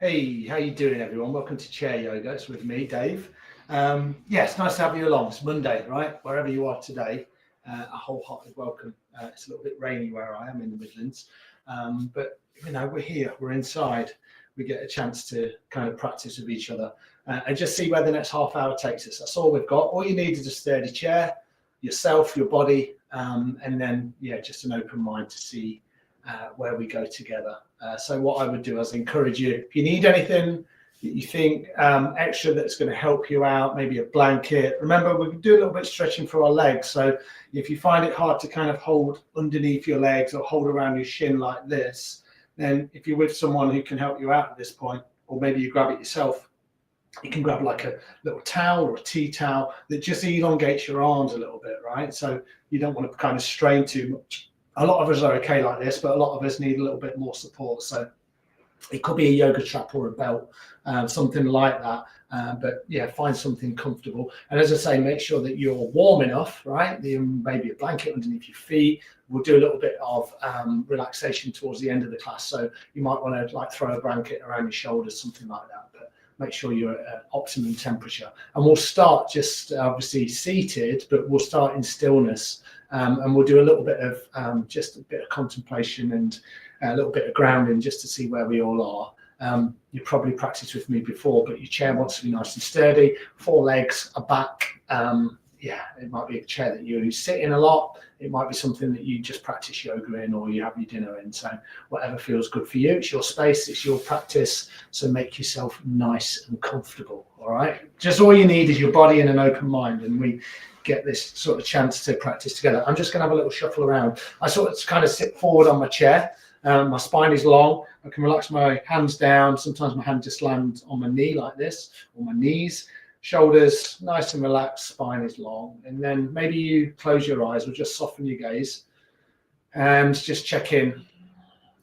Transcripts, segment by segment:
Hey, how you doing, everyone? Welcome to Chair Yoga. It's with me, Dave. It's nice to have you along. It's Monday, right? Wherever you are today, a wholehearted welcome. It's a little bit rainy where I am in the Midlands, but we're here. We're inside. We get a chance to kind of practice with each other and just see where the next half hour takes us. That's all we've got. All you need is a sturdy chair, yourself, your body, and then just an open mind to see where we go together. So what I would do is encourage you, if you need anything that you think extra that's going to help you out, maybe a blanket. Remember, we can do a little bit of stretching for our legs. So if you find it hard to kind of hold underneath your legs or hold around your shin like this, then if you're with someone who can help you out at this point, or maybe you grab it yourself, you can grab like a little towel or a tea towel that just elongates your arms a little bit, right? So you don't want to kind of strain too much. A lot of us are okay like this, but a lot of us need a little bit more support. So it could be a yoga strap or a belt, something like that. But yeah, find something comfortable. And as I say, make sure that you're warm enough, right? Maybe a blanket underneath your feet. We'll do a little bit of relaxation towards the end of the class. So you might want to like throw a blanket around your shoulders, something like that. But make sure you're at optimum temperature. And we'll start just obviously seated, but we'll start in stillness. And we'll do a little bit of just a bit of contemplation and a little bit of grounding just to see where we all are. You probably practiced with me before, but your chair wants to be nice and sturdy, 4 legs, a back. It might be a chair that you sit in a lot. It might be something that you just practice yoga in or you have your dinner in. So whatever feels good for you. It's your space, it's your practice. So make yourself nice and comfortable, all right? Just all you need is your body and an open mind, and we get this sort of chance to practice together. I'm just going to have a little shuffle around. I sort of kind of sit forward on my chair. My spine is long. I can relax my hands down. Sometimes my hand just lands on my knee like this, or my knees. Shoulders nice and relaxed, spine is long. And then maybe you close your eyes or just soften your gaze and just check in.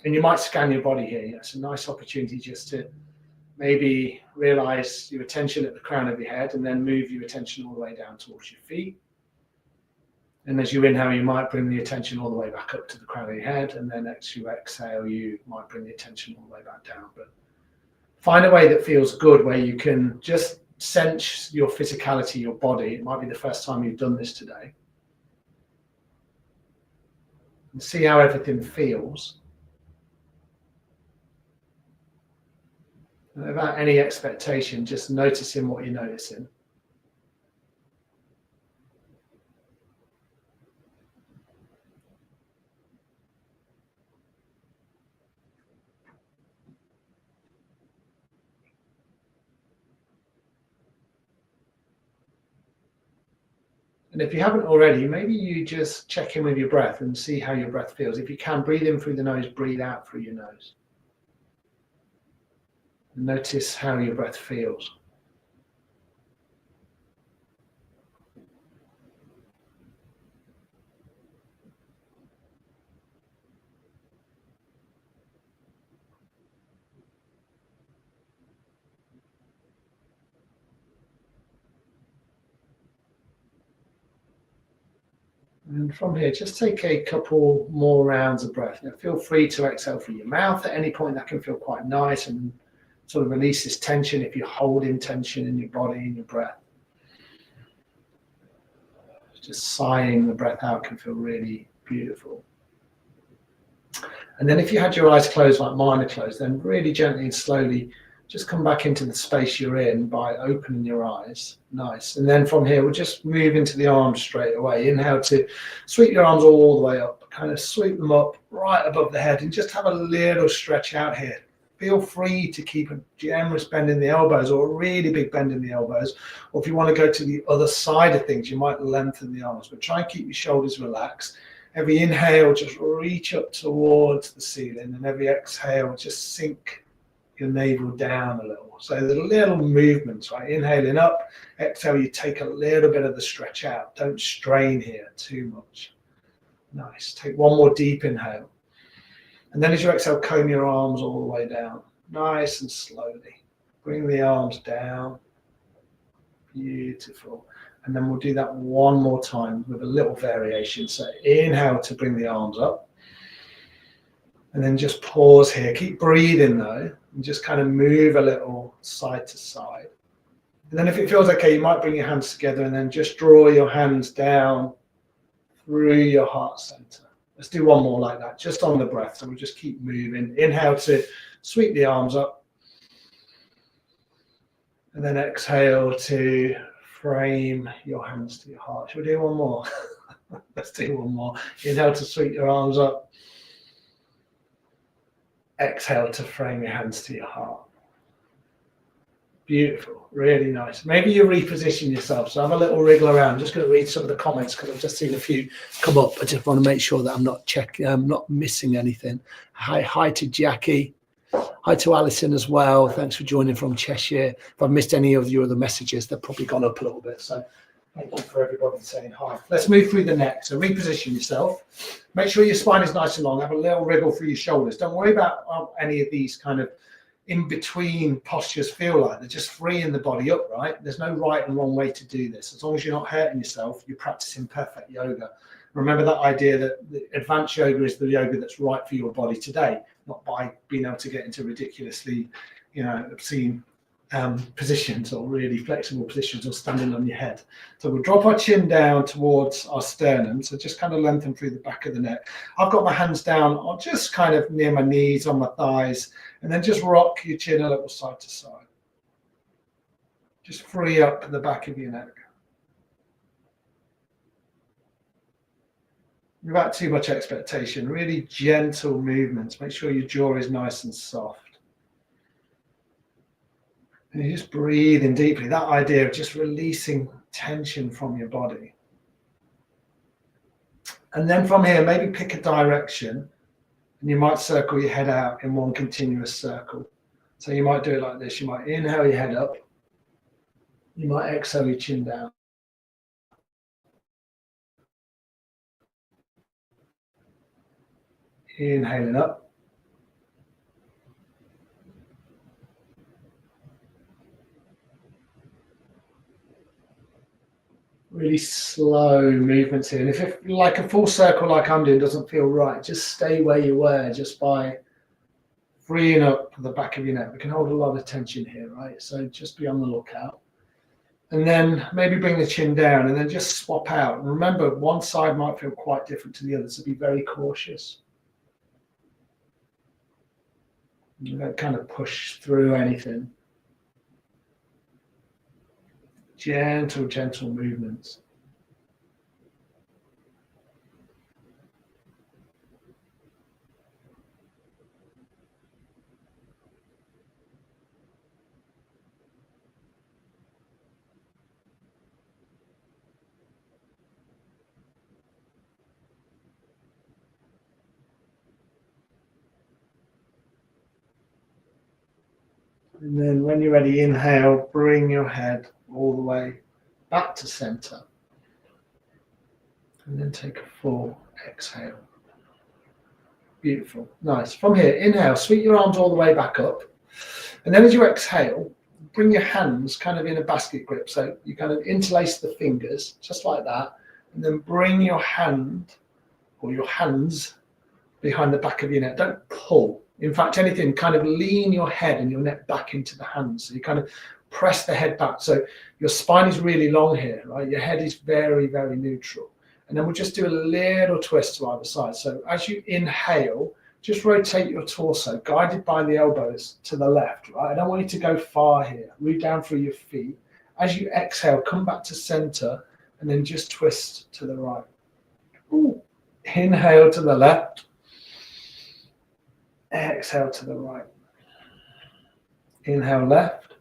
And you might scan your body here. It's a nice opportunity just to maybe realize your attention at the crown of your head and then move your attention all the way down towards your feet. And as you inhale, you might bring the attention all the way back up to the crown of your head. And then as you exhale, you might bring the attention all the way back down. But find a way that feels good, where you can just sense your physicality, your body. It might be the first time you've done this today. And see how everything feels. And without any expectation, just noticing what you're noticing. And if you haven't already, maybe you just check in with your breath and see how your breath feels. If you can, breathe in through the nose, breathe out through your nose. And notice how your breath feels. And from here, just take a couple more rounds of breath. Now, feel free to exhale through your mouth at any point. That can feel quite nice and sort of release this tension if you're holding tension in your body and your breath. Just sighing the breath out can feel really beautiful. And then if you had your eyes closed like mine are closed, then really gently and slowly just come back into the space you're in by opening your eyes. Nice. And then from here, we'll just move into the arms straight away. Inhale to sweep your arms all the way up. Kind of sweep them up right above the head and just have a little stretch out here. Feel free to keep a generous bend in the elbows or a really big bend in the elbows. Or if you want to go to the other side of things, you might lengthen the arms. But try and keep your shoulders relaxed. Every inhale, just reach up towards the ceiling. And every exhale, just sink your navel down a little. So the little movements, right? Inhaling up, exhale, you take a little bit of the stretch out. Don't strain here too much. Nice. Take one more deep inhale. And then as you exhale, comb your arms all the way down. Nice and slowly. Bring the arms down. Beautiful. And then we'll do that one more time with a little variation. So inhale to bring the arms up. And then just pause here. Keep breathing though. and just kind of move a little side to side. And then if it feels okay, you might bring your hands together and then just draw your hands down through your heart center. Let's do one more like that, just on the breath. So we'll just keep moving. Inhale to sweep the arms up. And then exhale to frame your hands to your heart. Should we do one more? Let's do one more. Inhale to sweep your arms up. Exhale to frame your hands to your heart. Beautiful, really nice. Maybe you reposition yourself. So have a little wriggle around. I'm just going to read some of the comments because I've just seen a few come up. I just want to make sure that I'm not missing anything. Hi to Jackie. Hi to Alison as well. Thanks for joining from Cheshire. If I've missed any of your other messages, they've probably gone up a little bit. So thank you for everybody saying hi. Let's move through the neck. So reposition yourself. Make sure your spine is nice and long. Have a little wriggle through your shoulders. Don't worry about any of these kind of in-between postures feel like. They're just freeing the body up, right? There's no right and wrong way to do this. As long as you're not hurting yourself, you're practicing perfect yoga. Remember that idea that the advanced yoga is the yoga that's right for your body today, not by being able to get into ridiculously, obscene positions or really flexible positions or standing on your head. So we'll drop our chin down towards our sternum. So just kind of lengthen through the back of the neck. I've got my hands down on just kind of near my knees, on my thighs, and then just rock your chin a little side to side. Just free up the back of your neck. Without too much expectation, really gentle movements. Make sure your jaw is nice and soft. And you just breathe in deeply. That idea of just releasing tension from your body. And then from here, maybe pick a direction. And you might circle your head out in one continuous circle. So you might do it like this. You might inhale your head up. You might exhale your chin down. Inhaling up. Really slow movements here. And if like a full circle like I'm doing doesn't feel right, just stay where you were just by freeing up the back of your neck. We can hold a lot of tension here, right? So just be on the lookout. And then maybe bring the chin down and then just swap out. And remember, one side might feel quite different to the other, so be very cautious. You don't kind of push through anything. Gentle, gentle movements. And then when you're ready, inhale, bring your head all the way back to center. And then take a full exhale. Beautiful, nice. From here, inhale, sweep your arms all the way back up. And then as you exhale, bring your hands kind of in a basket grip. So you kind of interlace the fingers, just like that. And then bring your hand or your hands behind the back of your neck. Don't pull. In fact, anything, kind of lean your head and your neck back into the hands. So you kind of press the head back. So your spine is really long here, right? Your head is very, very neutral. And then we'll just do a little twist to either side. So as you inhale, just rotate your torso, guided by the elbows to the left, right? I don't want you to go far here. Root down through your feet. As you exhale, come back to center and then just twist to the right. Ooh. Inhale to the left. Exhale to the right. Inhale left.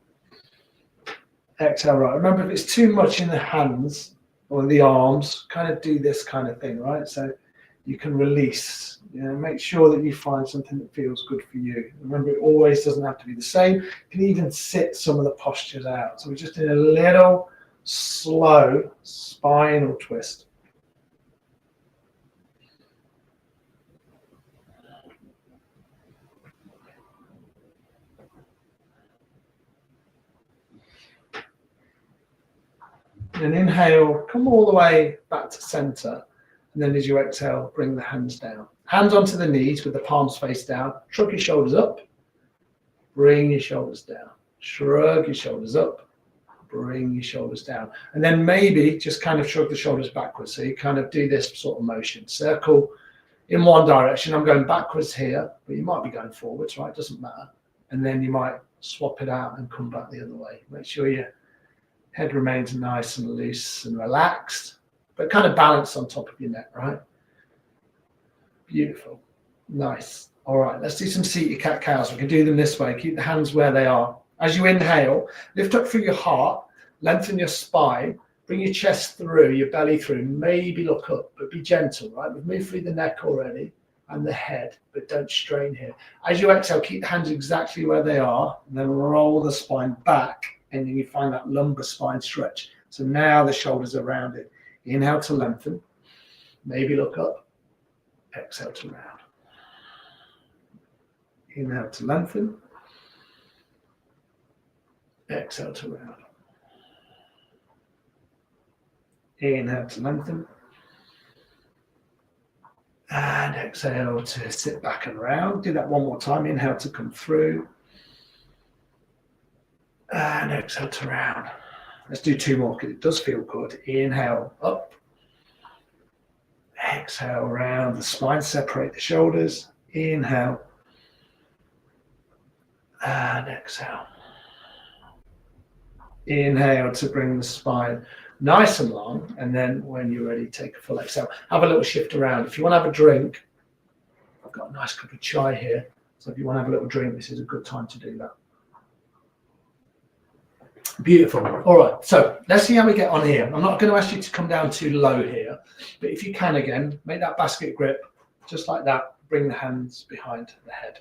Exhale right. Remember, if it's too much in the hands or the arms, kind of do this kind of thing, right? So you can release. Make sure that you find something that feels good for you. Remember, it always doesn't have to be the same. You can even sit some of the postures out. So we're just doing a little slow spinal twist. And inhale, come all the way back to center. And then as you exhale, bring the hands down. Hands onto the knees with the palms face down. Shrug your shoulders up. bring your shoulders down. Shrug your shoulders up, bring your shoulders down. And then maybe just kind of shrug the shoulders backwards. So you kind of do this sort of motion. Circle in one direction. I'm going backwards here, but you might be going forwards, right? Doesn't matter. And then you might swap it out and come back the other way. Make sure your head remains nice and loose and relaxed, but kind of balanced on top of your neck, right? Beautiful. Nice. All right, let's do some seated cat-cows. We can do them this way. Keep the hands where they are. As you inhale, lift up through your heart, lengthen your spine, bring your chest through, your belly through, maybe look up, but be gentle, right? We've moved through the neck already and the head, but don't strain here. As you exhale, keep the hands exactly where they are, and then roll the spine back, and then you find that lumbar spine stretch. So now the shoulders are rounded. Inhale to lengthen, maybe look up, exhale to round. Inhale to lengthen, exhale to round. Inhale to lengthen, and exhale to sit back and round. Do that one more time. Inhale to come through, and exhale to round. Let's do two more because it does feel good. Inhale up, exhale round the spine, separate the shoulders. Inhale, and exhale. Inhale to bring the spine nice and long, and then when you're ready, take a full exhale. Have a little shift around. If you want to have a drink, I've got a nice cup of chai here, so if you want to have a little drink, this is a good time to do that. Beautiful. All right, so let's see how we get on here. I'm not going to ask you to come down too low here, but if you can, again, make that basket grip, just like that. Bring the hands behind the head.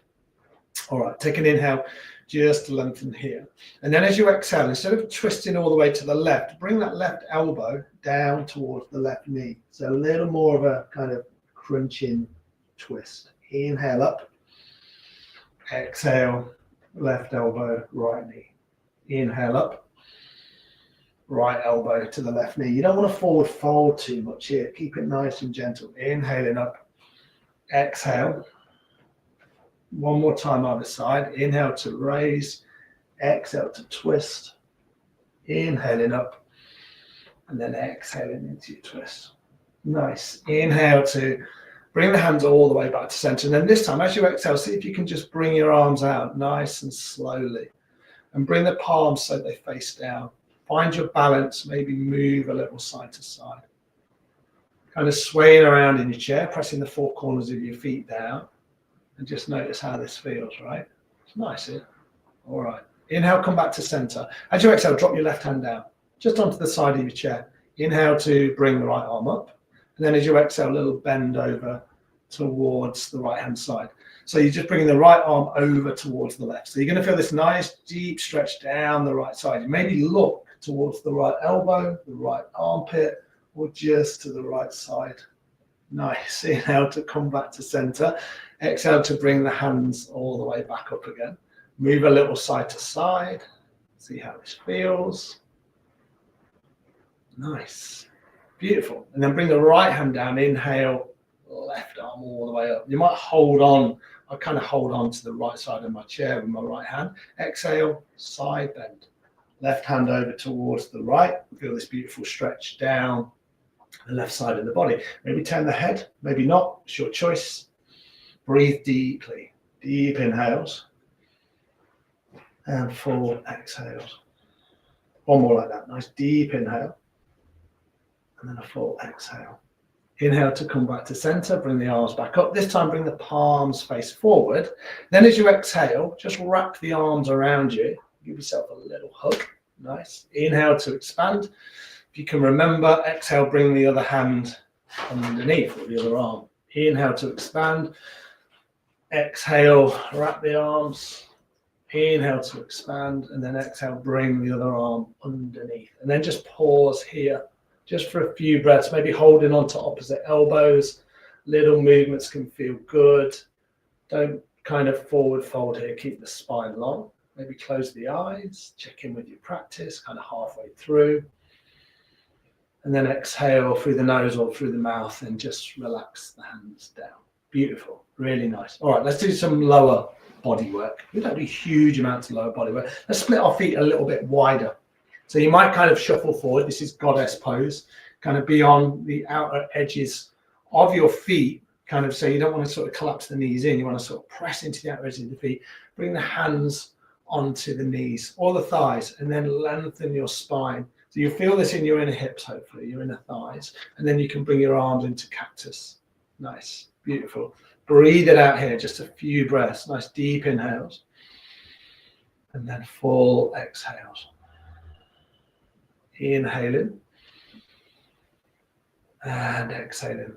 All right, take an inhale, just lengthen here. And then as you exhale, instead of twisting all the way to the left, bring that left elbow down towards the left knee. So a little more of a kind of crunching twist. Inhale up, exhale, left elbow, right knee. Inhale up, right elbow to the left knee. You don't want to forward fold too much here. Keep it nice and gentle. Inhaling up, exhale. One more time either side. Inhale to raise, exhale to twist. Inhaling up, and then exhaling into your twist. Nice. Inhale to bring the hands all the way back to center. And then this time, as you exhale, see if you can just bring your arms out nice and slowly. And bring the palms so they face down. Find your balance, maybe move a little side to side. Kind of swaying around in your chair, pressing the four corners of your feet down. And just notice how this feels, right? It's nice here. All right. Inhale, come back to center. As you exhale, drop your left hand down, just onto the side of your chair. Inhale to bring the right arm up. And then as you exhale, a little bend over towards the right hand side. So you're just bringing the right arm over towards the left. So you're going to feel this nice deep stretch down the right side. You maybe look towards the right elbow, the right armpit, or just to the right side. Nice. Inhale to come back to center. Exhale to bring the hands all the way back up again. Move a little side to side. See how this feels. Nice. Beautiful. And then bring the right hand down. Inhale, left arm all the way up. You might hold on. I kind of hold on to the right side of my chair with my right hand. Exhale, side bend. Left hand over towards the right. Feel this beautiful stretch down the left side of the body. Maybe turn the head, maybe not. It's your choice. Breathe deeply. Deep inhales. And full exhales. One more like that. Nice deep inhale. And then a full exhale. Inhale to come back to center. Bring the arms back up. This time, bring the palms face forward. Then as you exhale, just wrap the arms around you. Give yourself a little hug. Nice. Inhale to expand. If you can remember, exhale, bring the other hand underneath or the other arm. Inhale to expand. Exhale, wrap the arms. Inhale to expand. And then exhale, bring the other arm underneath. And then just pause here, just for a few breaths, maybe holding on to opposite elbows. Little movements can feel good. Don't kind of forward fold here. Keep the spine long. Maybe close the eyes. Check in with your practice, kind of halfway through. And then exhale through the nose or through the mouth and just relax the hands down. Beautiful. Really nice. All right, let's do some lower body work. We don't do huge amounts of lower body work. Let's split our feet a little bit wider. So you might kind of shuffle forward. This is goddess pose, kind of be on the outer edges of your feet, kind of, so you don't want to sort of collapse the knees in. You want to sort of press into the outer edges of the feet, bring the hands onto the knees or the thighs, and then lengthen your spine. So you feel this in your inner hips, hopefully, your inner thighs, and then you can bring your arms into cactus. Nice, beautiful. Breathe it out here, just a few breaths. Nice deep inhales, and then full exhales. Inhaling and exhaling.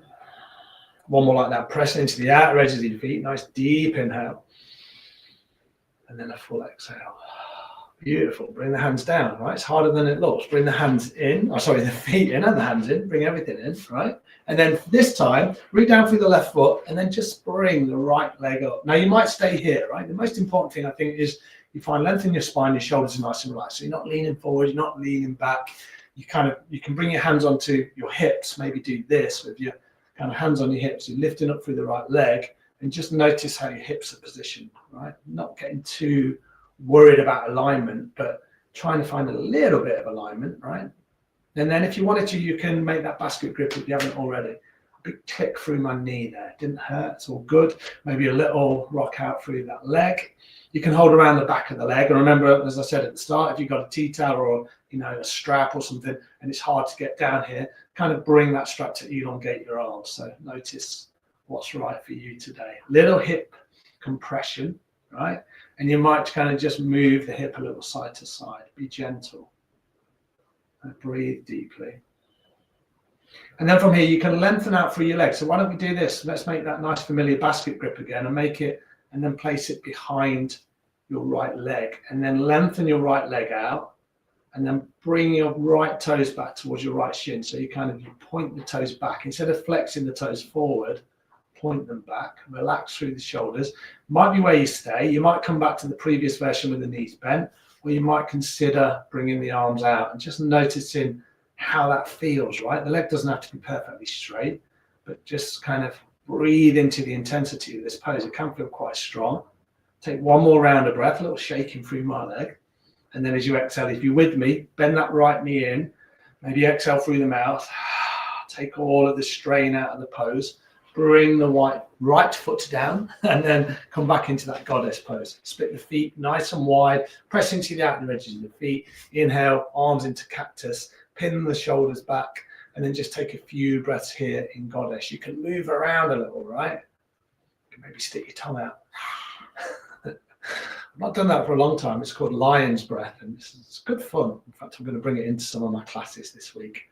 One more like that, pressing into the outer edges of your feet. Nice deep inhale, and then a full exhale. Beautiful. Bring the hands down, right? It's harder than it looks. Bring the hands in, the feet in and the hands in. Bring everything in, right? And then this time, reach down through the left foot and then just bring the right leg up. Now you might stay here, right? The most important thing I think is you find length in your spine, your shoulders are nice and relaxed. So you're not leaning forward, you're not leaning back. You can bring your hands onto your hips, maybe do this with your kind of hands on your hips. You're lifting up through the right leg and just notice how your hips are positioned, right? Not getting too worried about alignment, but trying to find a little bit of alignment, right? And then if you wanted to, you can make that basket grip if you haven't already. A big click through my knee there. Didn't hurt, it's all good. Maybe a little rock out through that leg. You can hold around the back of the leg. And remember, as I said at the start, if you've got a T-towel or a strap or something, and it's hard to get down here, kind of bring that strap to elongate your arms. So notice what's right for you today. Little hip compression, right? And you might kind of just move the hip a little side to side. Be gentle. And breathe deeply. And then from here, you can lengthen out through your legs. So why don't we do this? Let's make that nice familiar basket grip again and make it, and then place it behind your right leg. And then lengthen your right leg out. And then bring your right toes back towards your right shin. So you point the toes back. Instead of flexing the toes forward, point them back, relax through the shoulders. Might be where you stay. You might come back to the previous version with the knees bent, or you might consider bringing the arms out and just noticing how that feels, right? The leg doesn't have to be perfectly straight, but just kind of breathe into the intensity of this pose. It can feel quite strong. Take one more round of breath, a little shaking through my leg. And then as you exhale, if you're with me, bend that right knee in, maybe exhale through the mouth. Take all of the strain out of the pose. Bring the right foot down and then come back into that goddess pose. Split the feet nice and wide, press into the outer edges of the feet. Inhale, arms into cactus, pin the shoulders back, and then just take a few breaths here in goddess. You can move around a little, right? You can maybe stick your tongue out. I've not done that for a long time. It's called lion's breath, and it's good fun. In fact, I'm going to bring it into some of my classes this week.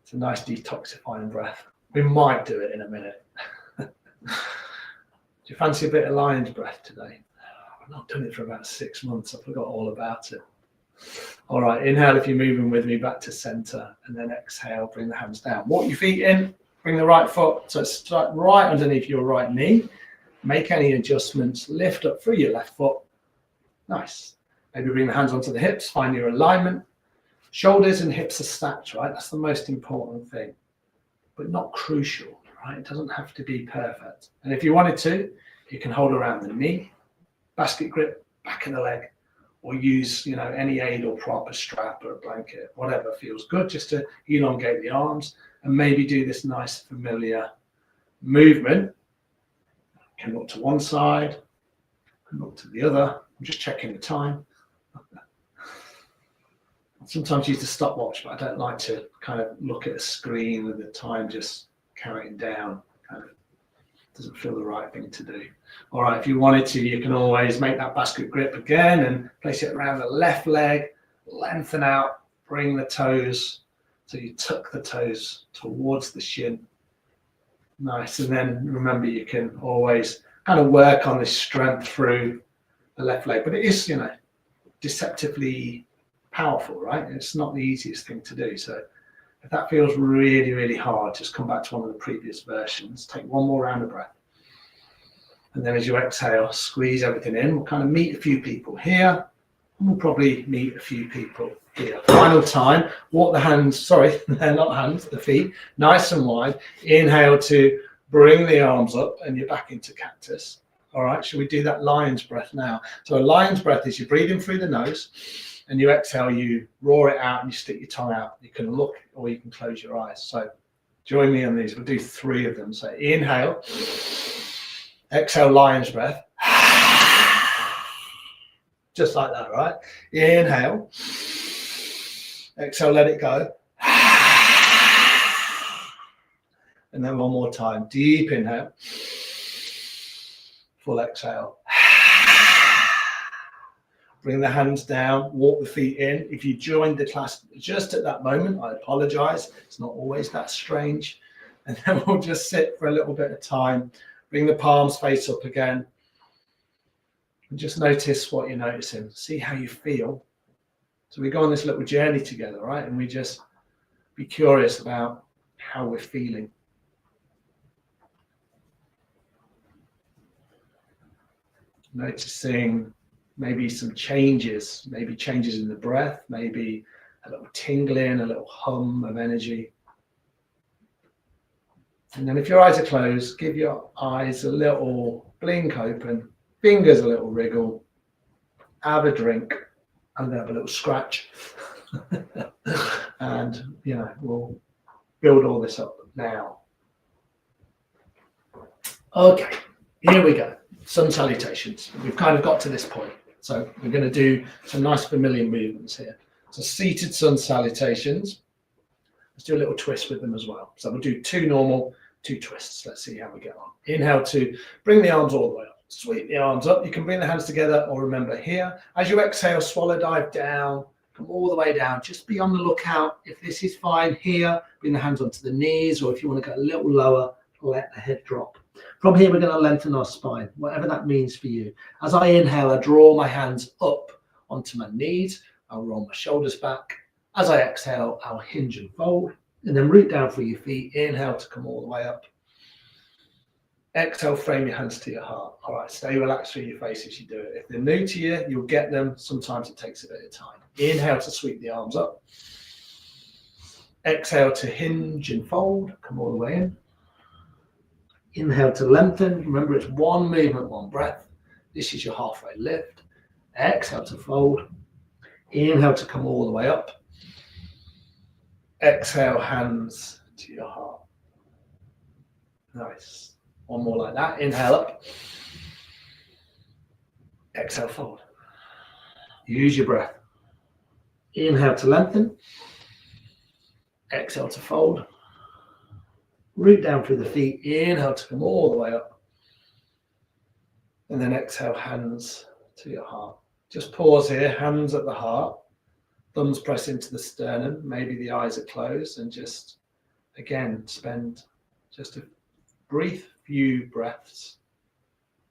It's a nice detoxifying breath. We might do it in a minute. Do you fancy a bit of lion's breath today? I've not done it for about 6 months. I forgot all about it. All right, inhale if you're moving with me back to center, and then exhale, bring the hands down. Walk your feet in, bring the right foot, so it's right underneath your right knee. Make any adjustments, lift up through your left foot. Nice. Maybe bring the hands onto the hips, find your alignment. Shoulders and hips are stacked, right? That's the most important thing, but not crucial, right? It doesn't have to be perfect. And if you wanted to, you can hold around the knee, basket grip, back of the leg, or use, any aid or prop, a strap or a blanket, whatever feels good, just to elongate the arms and maybe do this nice familiar movement. Can look to one side, can look to the other. I'm just checking the time. I sometimes use the stopwatch, but I don't like to kind of look at a screen with the time just counting down. Kind of doesn't feel the right thing to do. All right, if you wanted to, you can always make that basket grip again and place it around the left leg, lengthen out, bring the toes, so you tuck the toes towards the shin. Nice, and then remember you can always kind of work on this strength through the left leg, but it is, deceptively powerful, right? It's not the easiest thing to do. So if that feels really, really hard, just come back to one of the previous versions. Take one more round of breath. And then as you exhale, squeeze everything in. We'll kind of meet a few people here. And we'll probably meet a few people here. Final time, walk the hands, they're not hands, the feet, nice and wide. Inhale to bring the arms up and you're back into cactus. All right, shall we do that lion's breath now? So a lion's breath is you breathe in through the nose and you exhale, you roar it out and you stick your tongue out. You can look or you can close your eyes. So join me on these. We'll do 3 of them. So inhale, exhale, lion's breath. Just like that, right? Inhale, exhale, let it go. And then one more time. Deep inhale, full exhale. Bring the hands down, walk the feet in. If you joined the class just at that moment, I apologize. It's not always that strange. And then we'll just sit for a little bit of time. Bring the palms face up again. And just notice what you're noticing. See how you feel. So we go on this little journey together, right? And we just be curious about how we're feeling. Noticing maybe some changes, maybe changes in the breath, maybe a little tingling, a little hum of energy. And then if your eyes are closed, give your eyes a little blink open, fingers a little wriggle, have a drink, and have a little scratch. And, we'll build all this up now. Okay, here we go. Sun salutations. We've kind of got to this point. So we're going to do some nice familiar movements here. So seated sun salutations. Let's do a little twist with them as well. So we'll do 2 normal, 2 twists. Let's see how we get on. Inhale to bring the arms all the way up. Sweep the arms up. You can bring the hands together or remember here. As you exhale, swallow dive down. Come all the way down. Just be on the lookout. If this is fine here, bring the hands onto the knees, or if you want to go a little lower, let the head drop. From here, we're going to lengthen our spine, whatever that means for you. As I inhale, I draw my hands up onto my knees. I'll roll my shoulders back. As I exhale, I'll hinge and fold, and then root down through your feet. Inhale to come all the way up. Exhale, frame your hands to your heart. All right, stay relaxed through your face as you do it. If they're new to you, you'll get them. Sometimes it takes a bit of time. Inhale to sweep the arms up. Exhale to hinge and fold. Come all the way in. Inhale to lengthen. Remember, it's 1 movement, 1 breath. This is your halfway lift. Exhale to fold. Inhale to come all the way up. Exhale, hands to your heart. Nice. 1 more like that. Inhale up. Exhale, fold. Use your breath. Inhale to lengthen. Exhale to fold. Root down through the feet. Inhale to come all the way up. And then exhale, hands to your heart. Just pause here, hands at the heart. Thumbs press into the sternum. Maybe the eyes are closed. And just, again, spend just a brief few breaths,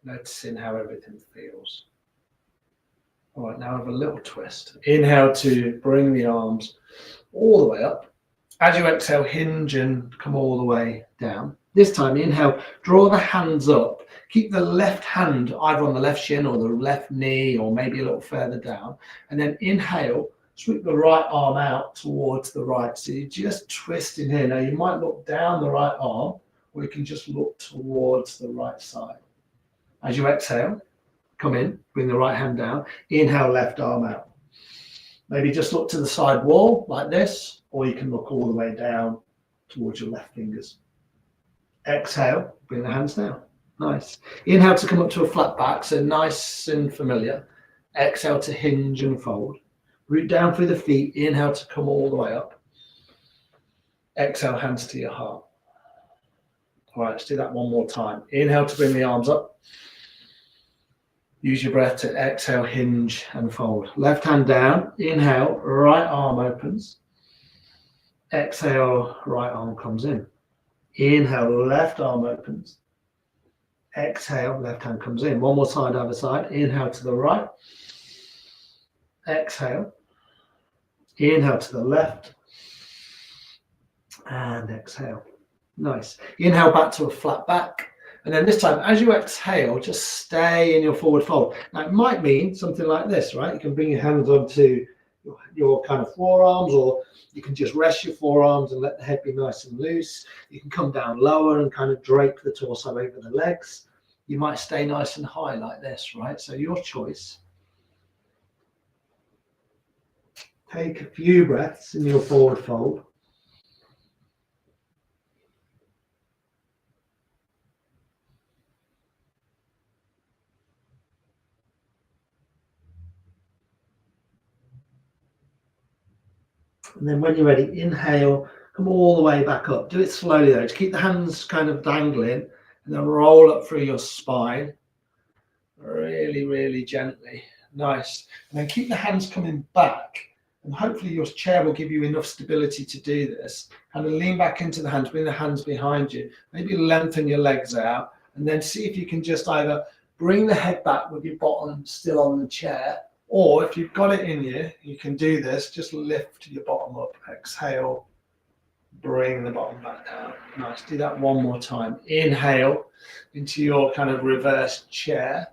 noticing how everything feels. All right, now have a little twist. Inhale to bring the arms all the way up. As you exhale, hinge and come all the way down. This time, inhale, draw the hands up. Keep the left hand either on the left shin or the left knee or maybe a little further down. And then inhale, sweep the right arm out towards the right. So you just twist in here. Now, you might look down the right arm, or you can just look towards the right side. As you exhale, come in, bring the right hand down. Inhale, left arm out. Maybe just look to the side wall like this, or you can look all the way down towards your left fingers. Exhale, bring the hands down. Nice. Inhale to come up to a flat back, so nice and familiar. Exhale to hinge and fold. Root down through the feet. Inhale to come all the way up. Exhale, hands to your heart. All right, let's do that 1 more time. Inhale to bring the arms up. Use your breath to exhale, hinge and fold. Left hand down. Inhale, right arm opens. Exhale, right arm comes in. Inhale, left arm opens. Exhale, left hand comes in. 1 more side, other side. Inhale to the right. Exhale. Inhale to the left. And exhale. Nice. Inhale back to a flat back. And then this time, as you exhale, just stay in your forward fold. Now, it might mean something like this, right? You can bring your hands onto your kind of forearms, or you can just rest your forearms and let the head be nice and loose. You can come down lower and kind of drape the torso over the legs. You might stay nice and high like this, right? So your choice. Take a few breaths in your forward fold. And then when you're ready, inhale, come all the way back up. Do it slowly though, to keep the hands kind of dangling, and then roll up through your spine. Really, really gently. Nice. And then keep the hands coming back, and hopefully your chair will give you enough stability to do this. Kind of lean back into the hands, bring the hands behind you. Maybe lengthen your legs out, and then see if you can just either bring the head back with your bottom still on the chair, or if you've got it in you, you can do this. Just lift your bottom up. Exhale. Bring the bottom back down. Nice. Do that one more time. Inhale into your kind of reverse chair.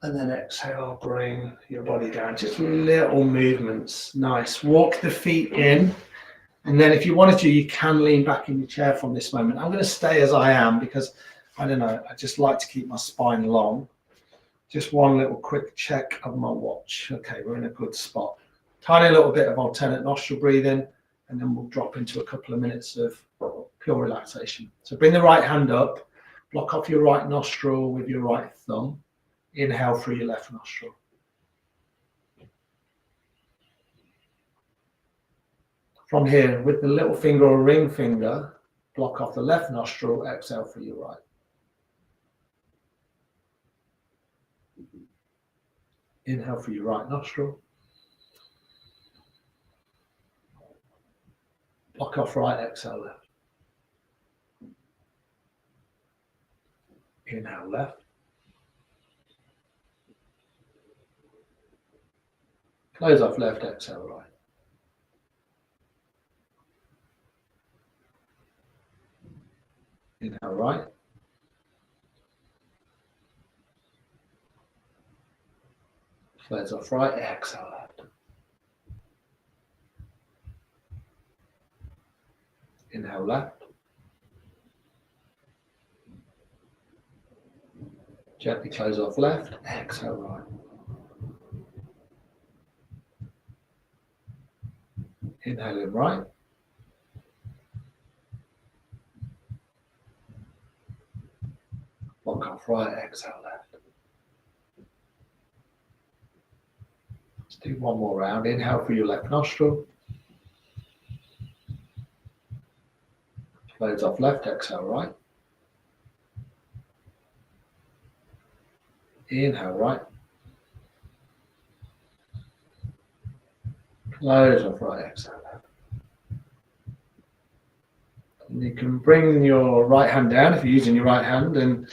And then exhale, bring your body down. Just little movements. Nice. Walk the feet in. And then if you wanted to, you can lean back in your chair from this moment. I'm going to stay as I am because, I don't know, I just like to keep my spine long. Just one little quick check of my watch. Okay, we're in a good spot. Tiny little bit of alternate nostril breathing, and then we'll drop into a couple of minutes of pure relaxation. So bring the right hand up, block off your right nostril with your right thumb. Inhale through your left nostril. From here, with the little finger or ring finger, block off the left nostril, exhale through your right. Inhale through your right nostril. Block off right, exhale left. Inhale left. Close off left, exhale right. Inhale right. Close off right, exhale left. Inhale left. Gently close off left, exhale right. Inhale in right. Block off right, exhale left. Let's do one more round. Inhale through your left nostril. Close off left, exhale right. Inhale right. Close off right, exhale left. And you can bring your right hand down if you're using your right hand, and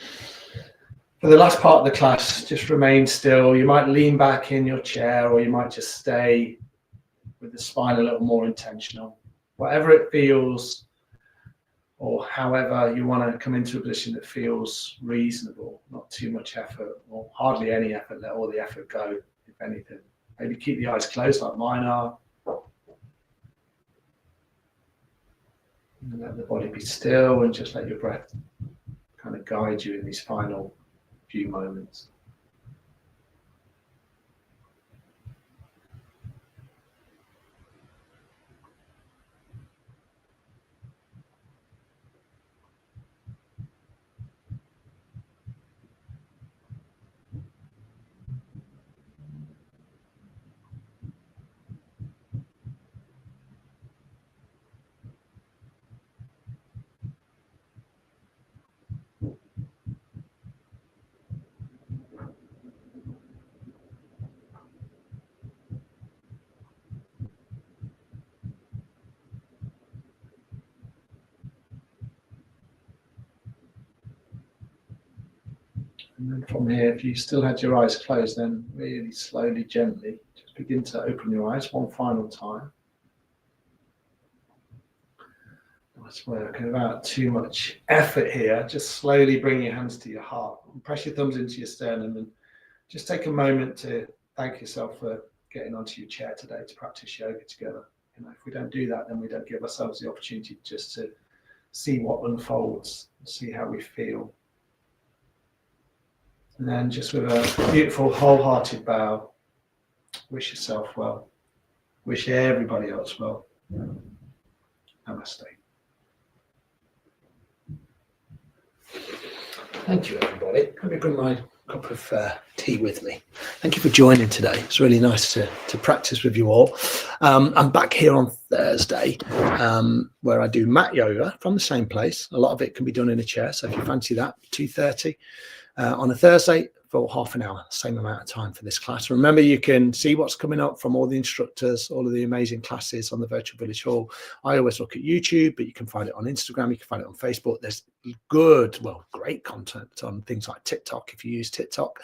for the last part of the class, just remain still. You might lean back in your chair, or you might just stay with the spine a little more intentional. Whatever it feels, or however you want to come into a position that feels reasonable, not too much effort, or hardly any effort. Let all the effort go, if anything. Maybe keep the eyes closed like mine are. And let the body be still, and just let your breath kind of guide you in these final few moments. And then from here, if you still had your eyes closed, then really slowly, gently, just begin to open your eyes one final time. Nice work. And without too much effort here, just slowly bring your hands to your heart and press your thumbs into your sternum, and just take a moment to thank yourself for getting onto your chair today to practice yoga together. You know, if we don't do that, then we don't give ourselves the opportunity just to see what unfolds and see how we feel. And then just with a beautiful wholehearted bow, wish yourself well. Wish everybody else well. Namaste. Thank you, everybody. Let me bring my cup of tea with me. Thank you for joining today. It's really nice to practice with you all. I'm back here on Thursday where I do mat yoga from the same place. A lot of it can be done in a chair. So if you fancy that, 2:30 on a Thursday for half an hour, same amount of time for this class. Remember, you can see what's coming up from all the instructors, all of the amazing classes on the Virtual Village Hall. I always look at YouTube, but you can find it on Instagram. You can find it on Facebook. There's great content on things like TikTok if you use TikTok.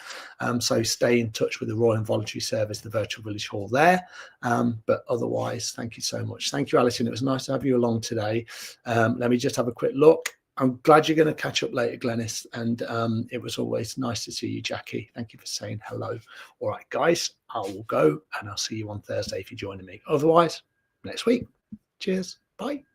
So stay in touch with the Royal Involuntary Service, the Virtual Village Hall there. But otherwise, thank you so much. Thank you, Alison. It was nice to have you along today. Let me just have a quick look. I'm glad you're going to catch up later, Glenys. And it was always nice to see you, Jackie. Thank you for saying hello. All right, guys, I will go and I'll see you on Thursday if you're joining me. Otherwise, next week. Cheers. Bye.